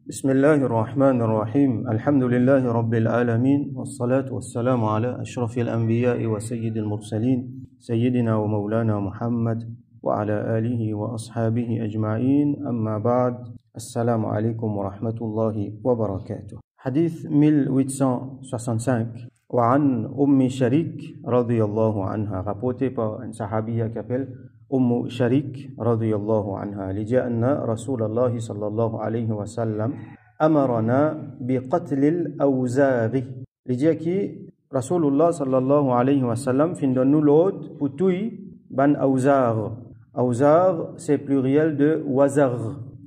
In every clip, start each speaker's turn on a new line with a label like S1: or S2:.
S1: بسم الله الرحمن الرحيم الحمد لله رب العالمين والصلاة والسلام على أشرف الأنبياء وسيد المرسلين سيدنا ومولانا محمد وعلى آله وأصحابه أجمعين أما بعد السلام عليكم ورحمة الله وبركاته حديث 1865 وعن أم شريك رضي الله عنها rapporté par une sahabiya qui appelle أم شريك رضي الله عنها لجاء رسول الله صلى الله عليه وسلم أمرنا بقتل الأوزاغ لجاء كي رسول الله صلى الله عليه وسلم فندون l'autre pour tuer ban أوزاغ أوزاغ c'est pluriel de wazar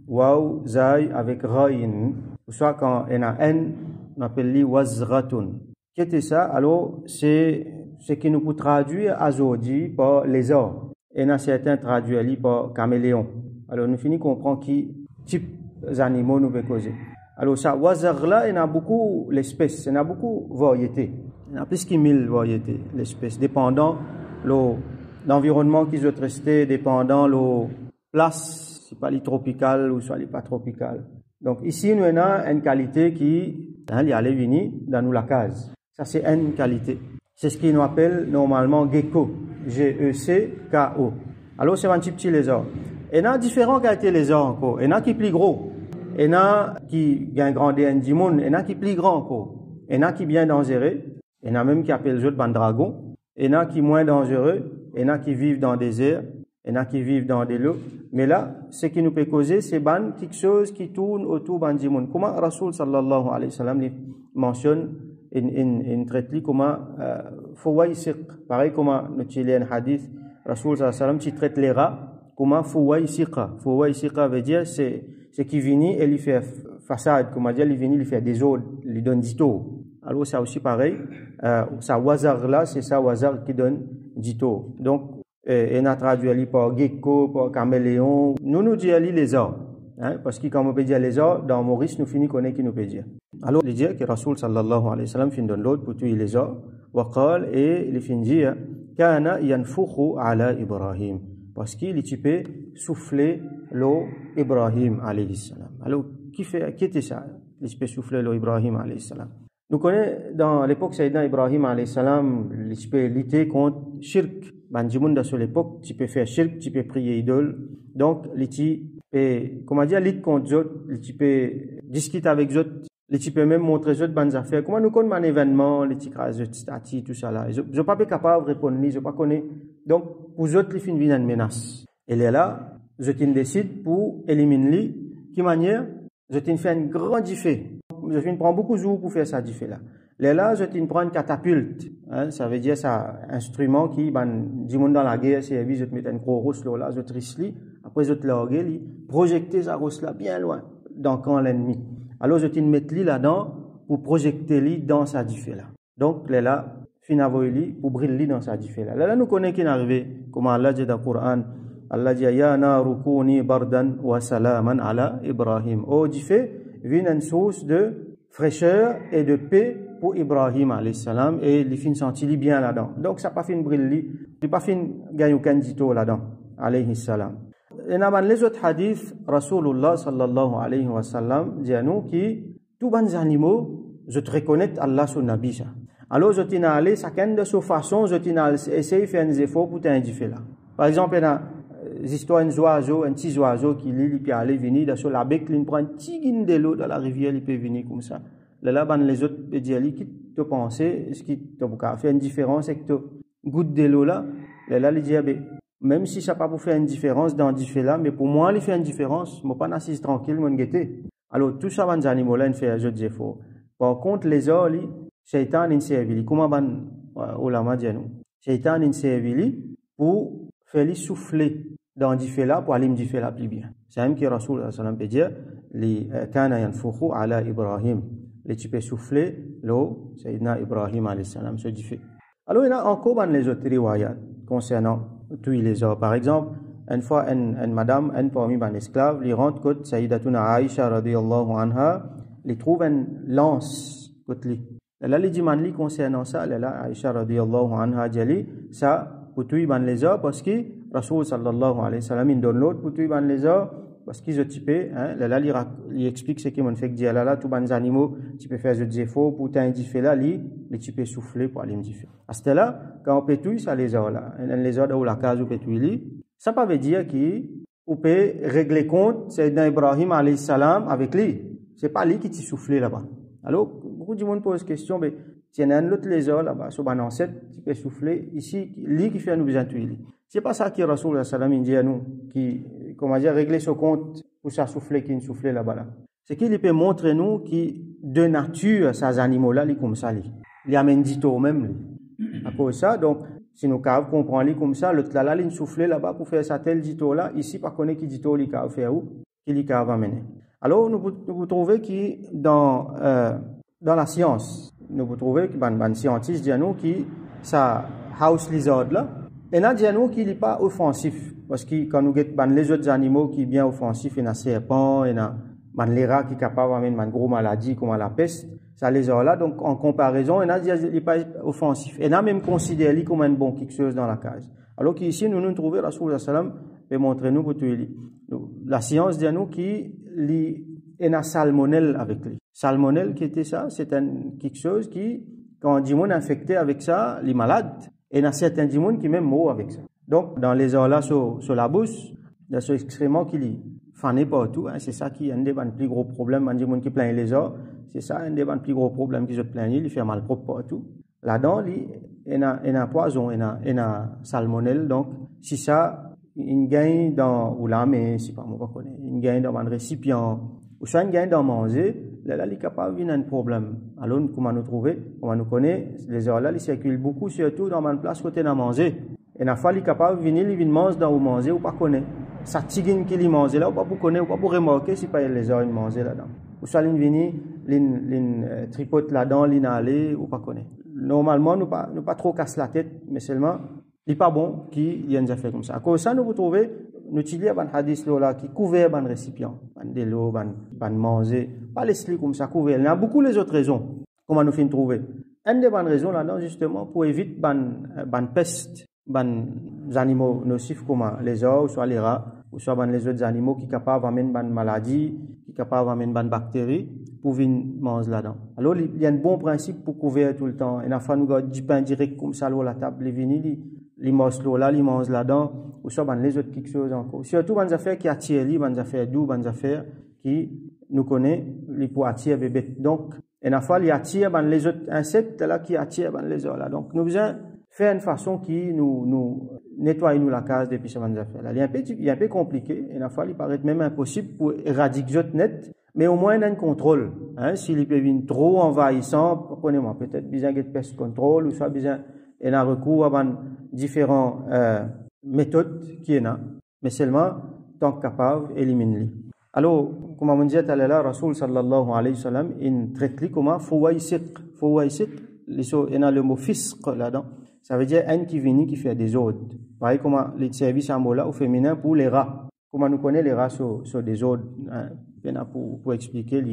S1: waw zay avec raïn ou soit quand on a n on appelle li wazratun qu'est-ce que ça alors c'est ce qui nous peut traduire aujourd'hui par lézard. Et dans certains traduits par caméléon. Alors nous finissons comprendre qui type d'animaux nous peut causer. Alors ça, wazar là, il y a beaucoup l'espèce, il y a beaucoup de variétés. Il y a plus de 1000 variétés l'espèce, dépendant l'environnement qui est resté, dépendant la place, si pas les tropicales ou soit les pas tropicales. Donc ici nous avons une qualité qui il y a les venir dans nous la case. Ça c'est une qualité. C'est ce qu'on appelle normalement gecko. G-E-C-K-O. Alors, c'est un petit lézard. Il y a différentes qualités lézards encore. Il y en a qui sont plus gros. Il y en a qui ont grandi en dimoun. Il y en a qui sont plus grands encore. Il y en a qui sont bien dangereux. Il y en a même qui appellent les autres dragon. Il y en a qui sont moins dangereux. Il y en a qui vivent dans des airs. Il y en a qui vivent dans des lots. Mais là, ce qui nous peut causer, c'est quelque chose qui tourne autour de dimoun. Comment Rasoul sallallahu alayhi wa sallam mentionne in traite comment fawaissiq pareil comment nous tirons un hadith Rasoul sallallahu alayhi wa sallam qui traite les rats comment fawaissiqa veut dire c'est qui vient et il fait façade comment dire il vient il fait des ordres il donne dito alors ça aussi pareil ça wazar là c'est ça wazar qui donne dito donc on a traduit par gecko par caméléon nous disons les arbres. Hein, parce que quand on peut dire les arbres, dans Maurice, nous finissons connaître qui nous peut dire. Alors, il dit que Rasoul sallallahu alayhi wa sallam fin donne l'autre pour tuer les arbres. Waqal et il fin dit kana yanfukhu ala Ibrahim. Parce qu'il peut souffler l'eau Ibrahim alayhi salam. Alors, qui était ça? Il peut souffler l'eau Ibrahim alayhi salam. Nous connaissons dans l'époque Sayyidina Ibrahim alayhi salam, il peut lutter contre shirk. Bandimoun dans cette époque, tu peux faire shirk, tu peux prier idole. Donc, et comment dire lutte contre eux, tu peux discuter avec eux, tu peux même montrer eux bonnes affaires. Comment nous connaissons un événement, les tikrages, les statues, tout ça là. Je pas capable de répondre, je pas connais. Donc pour eux, ils finissent une menace. Et là, je décide pour éliminer lui. Qui manière? Je fait un grand diffé. Je prends beaucoup de jours pour faire ça diffé là. Là, je prends une catapulte. Hein, ça veut dire ça instrument qui du monde dans la guerre, c'est je te mets un gros rousse là, je te risli. Après, je te larguer, projeter ça rousse là bien loin, dans camp l'ennemi. Alors, je te mets lui là-dedans pour projeter lui dans sa diffé là. Donc, là, finavoili pour briller dans sa diffé là. Là, nous connaissons qui est arrivé, comme Allah dit dans le Coran. Allah dit, Ya naru kuni bardan wa salaman ala Ibrahim. Oh, diffé, vient une source de fraîcheur et de paix pour Ibrahim alayhi salam et il fin senti bien là-dedans. Donc, ça n'a pas fait briller, il n'a pas fait gagner aucun dito là-dedans, alayhi salam. Et dans les autres hadiths, Rasulullah sallallahu alayhi wa sallam dit à nous que tous les animaux, je te reconnais Allah sur Nabi ça. Alors, je t'ai allé, chacun de sa façon, je t'ai essayé de faire des efforts pour t'indiquer là. Par exemple, il y a des histoires d'un oiseau, un petit oiseau qui il peut aller venir dans la bec, il prend un petit guin de l'eau dans la rivière, il peut venir comme ça. Là, les autres peuvent dire, qui te pensent, est-ce que tu as fait une différence avec tu goûtes de l'eau là? Là, il dit, même si ça n'a pas pour faire une différence dans le là, mais pour moi, il fait une différence, je ne pas assis tranquille, mon guetté. Alors, tout ça, les animaux là, ils font des efforts. Par contre, les autres, Shaitan, il servi. Comment ulama dit nous? Shaitan, il servi pour faire souffler dans le là, pour aller me là plus bien. C'est même que Rasoul sallallahu alayhi wa sallam peut dire, li kana yanfukhu ala Ibrahim. Tu peux souffler l'eau, Sayyidina Ibrahim alayhi salam se dit. Alors il y a encore les autres riwayat concernant tous les autres. Par exemple, une fois une madame, parmi les esclaves, lui rentre côté Sayyidatuna Aisha radiyallahu anha, lui trouve une lance côté lui. Là il dit manli concernant ça, là Aisha radiyallahu anha dit ça pour tous les autres parce que Rasoul sallallahu alayhi wa sallam il donne l'autre pour tous les autres parce qu'ils ont typé, hein, là, il explique ce qu'ils m'ont fait dire là, tous les animaux, tu peux faire des efforts pour t'indiquer là, les types souffler pour aller me dire. À ce là, quand on pétouille, ça les a là, les a dans la case où pétouille, ça ne veut dire qu'on peut régler compte, c'est dans Ibrahim alayhi salam avec lui. C'est pas lui qui t'a soufflé là-bas. Alors, beaucoup de monde pose question, mais s'il y a un autre lézard là-bas, sur un ancêtre, qui peut souffler, ici, lui qui fait nous besoin de tuer. C'est pas ça qui Rasoul sallam dit à nous, qui, comment dire, régler ce compte pour ça souffler qui ne souffle là-bas là. C'est qu'il peut montrer nous qui, de nature, ces animaux-là, les comme ça, les amène dito même, à cause de ça, donc, si nous comprenons les comme ça, l'autre là, il souffle là-bas pour faire ça tel dito là, ici, pas connaître qui dito, il va faire où, qui va amener. Alors, nous trouvons que dans la science, nous trouvons que les scientifiques disent nous qui ça house lizard là, et là disent nous qu'il n'est pas offensif parce que quand nous regardons les autres animaux qui sont bien offensifs, il y a un serpent, il y a les rats qui sont capables d'amener une grosse maladie comme la peste, ça les a là, donc en comparaison, il n'est pas offensif. Et là même considéré comme un bon quelque chose dans la case. Alors qu'ici nous trouvons Rasoul sallam peut montrer nous pour tout la science dit nous qui il y a salmonelle avec lui. Salmonelle qui était ça, c'est quelque chose qui, quand du monde infecté avec ça, les malades, et il y a certains du monde qui même mourent avec ça. Donc, dans les heures là, sur la bouche, il y a ce excrément qui les fané partout, hein, c'est ça qui est un des plus gros problèmes, du monde qui plaignent les heures, c'est ça un des plus gros problèmes qu'ils ont plaignent, il fait mal propre partout. Là-dedans, il y a un poison, il y a un salmonelle, donc, si ça, il gagne dans, ou là, mais c'est pas moi qui connais, il gagne dans un récipient, ou soit il gagne dans manger, là, il est capable d'avoir un problème. Alors, comment nous trouver, comment nous connaît, les heures là, ils circulent beaucoup, surtout dans une place côté de manger. Et la fois, il est capable de venir, il mange dans où manger ou pas connaître. Ça tigine qu'il y mange là, ou pas pour connaître, ou pas pour remarquer si pas les heures, il mange là-dedans. Ou soit il vient, il tripote là-dedans, il aller, ou pas connaître. Normalement, nous pas trop casse la tête, mais seulement, il n'est pas bon qu'il y ait des affaires comme ça. À cause de ça, nous vous trouvez, nous utilisons un hadith là qui couvert un récipient, un de l'eau, un manger, pas laisser comme ça couvert. Il y a beaucoup les autres raisons. Comment nous finissons trouver? Une des bonnes raisons là-dedans, justement, pour éviter ban peste, ban animaux nocifs comme les oies, ou soit les rats, ou soit les autres animaux qui sont capables d'amener ban maladie, qui sont capables d'amener ban bactéries, pour venir manger là-dedans. Alors, il y a un bon principe pour couvrir tout le temps. Et la fois, nous avons du pain direct comme ça, à la table, les vinyles, les mangent là, les mangent là-dedans, ou soit les autres quelque chose encore. Surtout, les affaires qui attirent, les affaires douces, les affaires qui nous connaissent, les pour attirer bébé. Donc, et la fois, ils attirent les autres insectes là qui attirent les autres là. Donc, nous devons faire une façon qui nous nettoie nous la case depuis ces affaires là. Il est un peu compliqué, et la fois, il paraît même impossible pour éradiquer les autres net, mais au moins, il y a un contrôle. Hein, s'il peut venir trop envahissant, comprenez-moi, peut-être besoin de pest control, ou soit besoin, il y a recours à différentes méthodes qui en a, mais seulement, tant que capable, élimine-les. Alors, comme on dit tout à l'heure, Rasoul sallallahu alayhi wa sallam, il traite les comme fawaissiq. Fawaissiq, il y a le mot fisq là-dedans. Ça veut dire un qui vient, qui fait des ordres. Pareil comme les services en là au féminin pour les rats. Comment nous connaissons les rats sur des ordres, hein, pour expliquer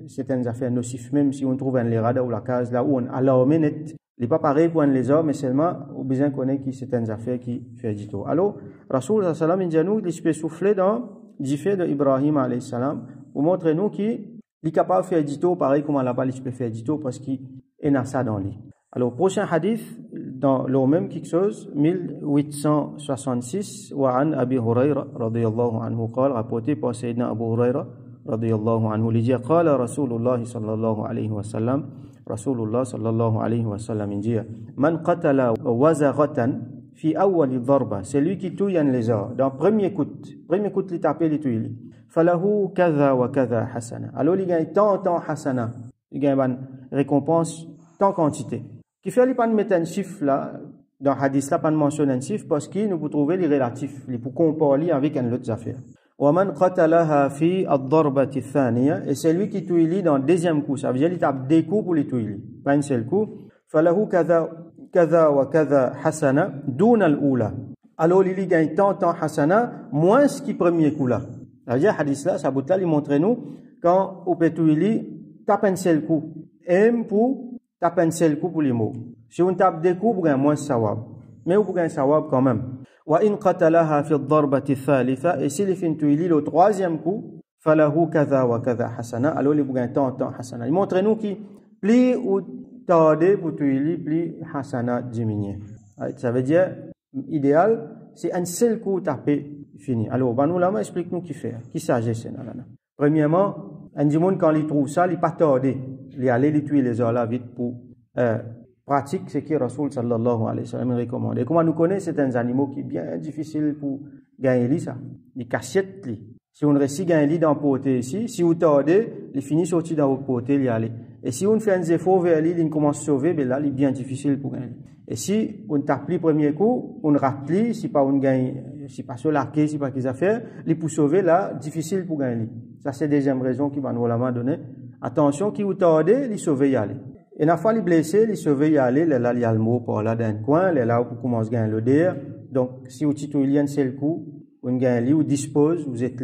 S1: certaines affaires nocives, même si on trouve un les rats ou la case là où on a la net. Il n'est pas pareil pour les hommes, mais seulement, on a besoin de connaître certaines affaires qui fait du tout. Alors, Rasoul sallallahu alayhi wa sallam, il dit à nous, il peut souffler dans l'ifé de Ibrahim alayhi salam, pour montrer nous qu'il est capable de faire du tout, pareil comme là-bas, il peut faire du tout, parce qu'il a ça dans lui. Alors, prochain hadith, dans le même quelque chose, 1866, وعن أبي هريرة رضي الله عنه قال, rapporté par Sayyidina Abu Huraira رضي الله عنه, il dit, قال رسول الله صلى الله عليه وسلم, Rasulullah sallallahu alayhi wa sallam, il dit, man qatala wazagatan fi awwali dharba, c'est lui qui touille un lézard, dans premier coup, il tape les touille, falahu kadha wa kadha hasana. Alors, il gagne tant hasana, il gagne une récompense, tant quantité. Qui fait, il pas de mettre un chiffre là, dans hadith là, pas de mentionner un chiffre, parce qu'il nous peut trouver les relatifs, les pour comparer avec une autre affaire. وَمَنْ قَتَلَهَا فِي الضَّرْبَةِ الثَّانِيَةِ, et c'est lui qui touille dans le deuxième coup, ça veut dire qu'il tape des coups pour les touiller, pas un seul coup. فَلَهُ كَذَا وَكَذَا حَسَنَا دُونَ الْأُولَى, alors il gagne tant hasana, moins ce qui premier coup là. Ça veut dire, hadith là, ça bout là, il montre nous, quand au pétouille, tape un seul coup, aime pour tape un seul coup pour les mots. Si on tape des coups, on gagne moins sawab. mais vous gagnez sawab quand même. Wa in qatalaha fi ad-darbati ath-thalitha, et s'il fin tuili le troisième coup, falahu kadha wa kadha hasana, alors il vous gagne tant hasana. Il montre nous qui plus ou tardé pour tuili, plus hasana diminue. Ça veut dire idéal, c'est un seul coup tapé fini. Alors, nous là, explique nous qui fait, qui s'agisse là. Premièrement, un dimon quand il trouve ça, il pas tardé, il aller les tuer les heures là vite pour pratique ce que Rasoul sallallahu alayhi wa sallam recommande. Et comment nous connaissons certains animaux qui est bien difficile pour gagner ça, les cassettes li. Si on réussit gagner dans poté ici, si vous tardez, il finit sortir dans votre poté, il y aller. Et si on fait un effort vers lui, il commence à sauver, ben là, il est bien difficile pour gagner. Et si on tape le premier coup, on rate lui, si pas on gagne, si pas sur l'arqué, si pas qu'ils a fait, les pour sauver là, difficile pour gagner. Ça c'est deuxième raison qui va nous la donner. Attention, qui vous tardez, il sauve y aller. Et une fois les blessés, il sauve y aller, là il y a le mot par là d'un coin, là où commence à gagner le der. Donc si vous titulez un seul coup, on gagne ou dispose, vous êtes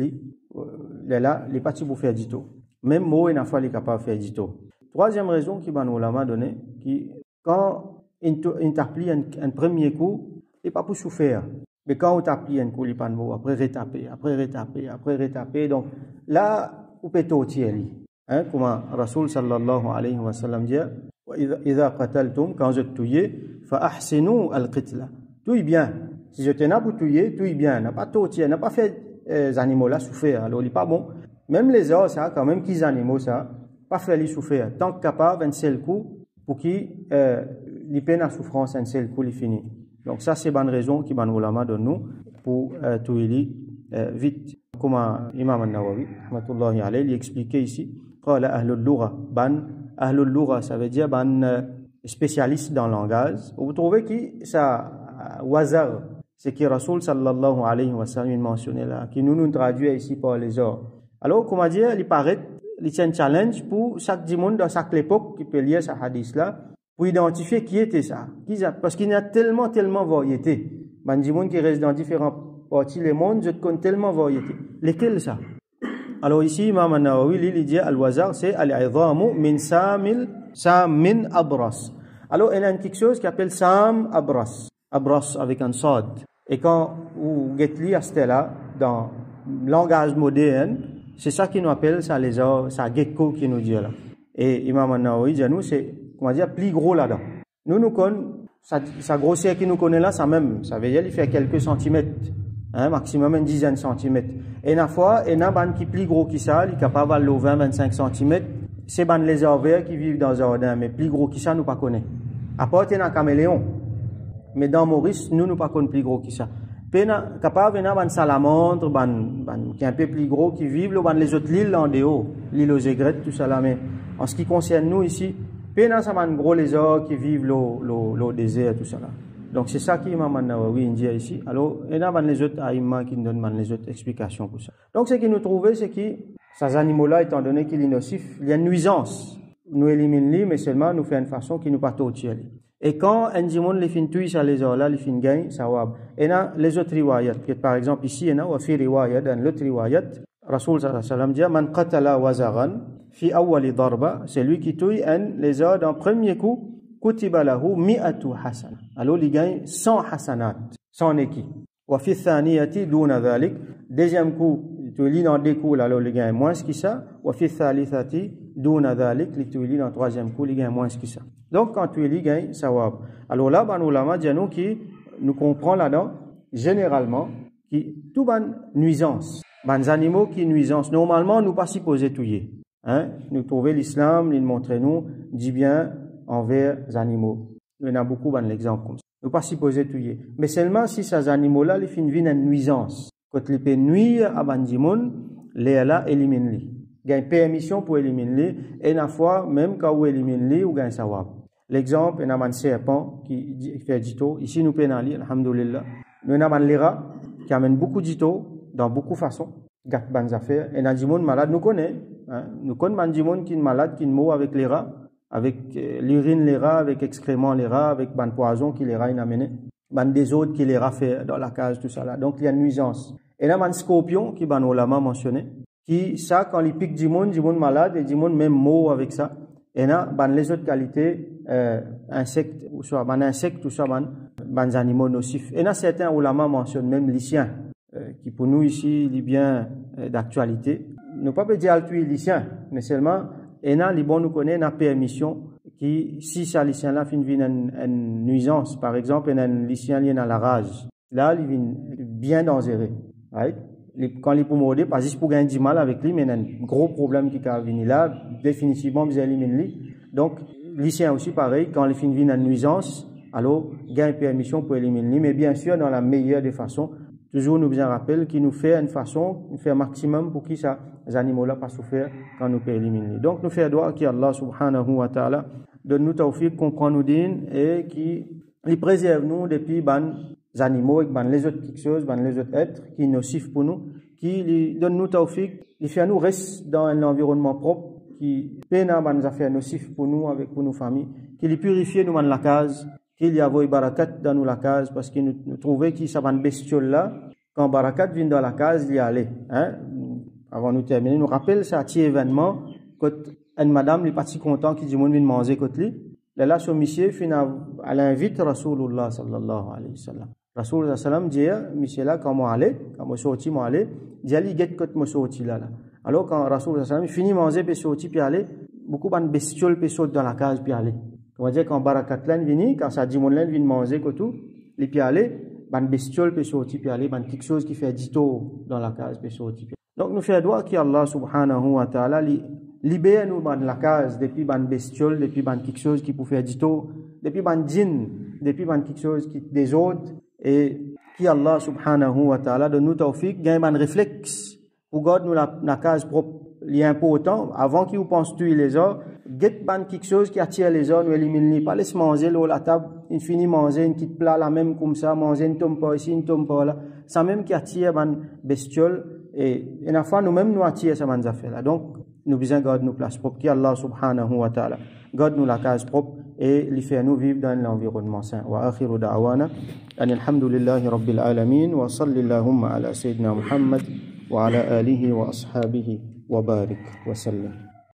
S1: là, les parties pour faire du tout. Même mot, une fois il est capable de faire du tout. Troisième raison qui va nous la donner, qui quand on t'applique un premier coup, il n'est pas pour souffrir. Mais quand on t'applique un coup, il n'est pas de mot. Après retaper. Donc là, on peut tout tirer. Comme Rasoul sallallahu alayhi wa sallam dit, إذا قتلتم, quand je tuez, فأحسنوا القتلة. Tout est bien. Si je t'ai pour tuer, tout est bien. N'a pas tout tirer, n'a pas fait les animaux là souffrir. Alors il n'est pas bon. Même les os, ça, quand même, qu'ils animaux ça, pas faire les souffrir. Tant que capable, un seul coup, pour qui les peines à souffrance, un seul coup, les finit. Donc ça, c'est bonne raison qui va nous la donne nous pour tout vite. Comme Imam al-Nawawi, rahmatullahi alayhi, il expliquait ici, qala ahlul lugha, ahlul lugha, ça veut dire spécialiste dans le langage. Vous trouvez que ça wazar, c'est que Rasoul sallallahu alayhi wa sallam mentionnait là, qui nous traduit ici par les ordres. Alors, comment dire, il paraît, il y a un challenge pour chaque monde dans chaque époque qui peut lire ce hadith là, pour identifier qui était ça. Parce qu'il y a tellement variété. Ben, des gens qui restent dans différentes parties du monde, je connais tellement variété. Lesquels ça? Alors ici, Imam al-Nawawi, il dit, al-wazar, c'est al-idhamu min samin abras. Alors, il y a quelque chose qui appelle sam abras. Abras avec un sad. Et quand vous êtes à ce là, dans le langage moderne, c'est ça qui nous appelle ça les ça gecko qui nous dit là. Et Imam al-Nawawi dit nous c'est comment dire plus gros là-dedans. Nous connaissons sa grosseur qui nous connaît là ça même ça veut dire il fait quelques centimètres maximum une dizaine de centimètres. Et une fois il y a ban qui plus gros qui ça, il est capable de 20-25 centimètres. C'est ban les verts qui vivent dans le jardin mais plus gros qui ça nous pas connaît. À part il y a un caméléon. Mais dans Maurice nous pas connaît plus gros qui ça. Capable venir ban salamandre qui est un peu plus gros qui vivent ban les autres îles en dehors l'île aux aigrettes tout ça là mais en ce qui concerne nous ici pena ça ban gros lézards qui vivent l'eau désert tout ça là donc c'est ça qui Imam an-Nawawi dit ici alors et là ban les autres aïma qui nous donnent les autres explications pour ça donc ce qui nous trouvé c'est que ces animaux là étant donné qu'il est nocif il y a une nuisance nous élimine mais seulement nous fait une façon qui nous pas torture. Et quand un dimon les fin tuer ça les heures là les fin gagne sawab et là les autres riwayat par exemple ici et là wa fi riwayat dans l'autre riwayat Rasoul sallallahu alayhi wa sallam dit man qatala wazaran fi awwali darba c'est lui qui tue un lézard dans premier coup kutiba lahu mi'atu hasana alors il gagne 100 hasanat 100 neki wa fi thaniyati duna dhalik deuxième coup tu lis dans deux coups alors il gagne moins que ça wa fi thalithati duna dhalik tu lis dans troisième coup il gagne moins que ça. Donc, quand tu lis, gagne sawab. Alors là, ban ulama dit nous qui nous comprend là-dedans, généralement, qui tout ban nuisance, ban animaux qui nuisance. Normalement, nous pas supposé tuer. Nous trouver l'islam, il montre nous, dit bien envers les animaux. Il y en a beaucoup ban l'exemple comme ça. Nous pas supposé tuer. Mais seulement si ces animaux-là, les fin viennent une nuisance. Quand ils peuvent nuire à ban dimon, les là élimine-les. Gagne permission pour éliminer et une fois, même quand vous éliminez, vous gagnez sawab. L'exemple, il y a un serpent qui fait dito. Ici, nous pénalisons, alhamdoulilah. Nous avons un lira qui amène beaucoup dito dans beaucoup de façons. Gâte bonnes affaires. Et il y a des gens malades, nous connaissons. Nous connaissons des gens qui sont malades, qui sont avec les rats, avec l'urine les rats, avec excréments les rats, avec ban poison qui les rats amènent. Ban des autres qui les rats fait dans la cage, tout ça là. Donc, il y a une nuisance. Et il y a un scorpion qui, ban ulama mentionné, qui, ça, quand il pique du monde malade, et du monde même mort avec ça. Et là, ban les autres qualités, insectes, ou soit ban insectes, ou soit ban ban animaux nocifs. Et dans certains ulama mentionnent même lycien, qui pour nous ici, est bien d'actualité. Nous pas peut dire altruiste lycien, mais seulement, et là, les bons nous connaissent la permission qui, si ça lycien là fin une nuisance, par exemple, un lycien lié dans la rage, là, il vient bien dangereux, right? Quand il peut mordre, pas juste pour gagner du mal avec lui, mais il y a un gros problème qui va venir là, définitivement, vous éliminez lui. Donc, lycien aussi pareil, quand il finit une nuisance, alors, gagne permission pour éliminer lui, mais bien sûr, dans la meilleure des façons, toujours nous bien rappelle qu'il nous fait une façon, nous fait un maximum pour que ça, les animaux-là pas souffrir quand nous pouvons éliminer. Donc, nous faisons droit qui Allah subhanahu wa ta'ala donne nous tawfiq, comprend nous din et qui les préserve nous depuis les animaux et les autres quelque chose, les autres êtres qui sont nocifs pour nous, qui donne nous tawfiq, il fait nous rester dans un environnement propre, qui peine à nos affaires nocifs pour nous, pour nos familles, qui les purifie nous dans la case, qu'il y a des barakat dans nous la case, parce que nous trouvons qu'il y a une bestiole là, quand barakat vient dans la case, il y allait. Hein? Avant de terminer, nous rappelle ça petit événement, quand une madame, est partie content qui dit, mon vient manger côté lui. Là, ce monsieur, elle invite Rasulullah sallallahu alayhi wa sallam. Rasulullah sallam dit, monsieur là, quand moi aller, quand moi sorti, moi aller, dit, allez, get quand moi sorti là. Alors, quand Rasulullah sallam finit manger, puis sorti, puis aller, beaucoup de bestioles, puis sautent dans la case, puis aller. Comment dire, quand barakat là vient, quand ça dit, mon là vient manger, que tout, et puis aller, ban bestiole peut sortir, puis aller, ban quelque chose qui fait 10 tours dans la case, puis sortir. Donc, nous faisons droit qui Allah subhanahu wa ta'ala libère nous dans la case, depuis ban bestiole, depuis ban quelque chose qui peut faire 10 tours, depuis ban djinn, depuis ban quelque chose qui des autres, et qui Allah subhanahu wa ta'ala donne nous tawfiq, gagne ban réflexe, pour garder nous la case propre, l'important, avant qu'il vous pense tuer les autres, get ban quelque chose qui attire les autres, nous élimine, pas laisse manger l'eau la table, il finit manger une petite plat là même comme ça, manger une tombe pas ici, une tombe pas là, ça même qui attire ban bestiole, et la fois nous-mêmes nous attire ça ban affaires là. Donc, nous besoin garder nos places propres, qui Allah subhanahu wa ta'ala, garde nous la case propre, et lui fait nous vivre dans l'environnement sain. Wa akhiru da'wana, alhamdulillahi rabbil alamin, wa sallallahu ala sayyidina Muhammad, wa ala alihi wa ashabihi, wa barik, wa sallam.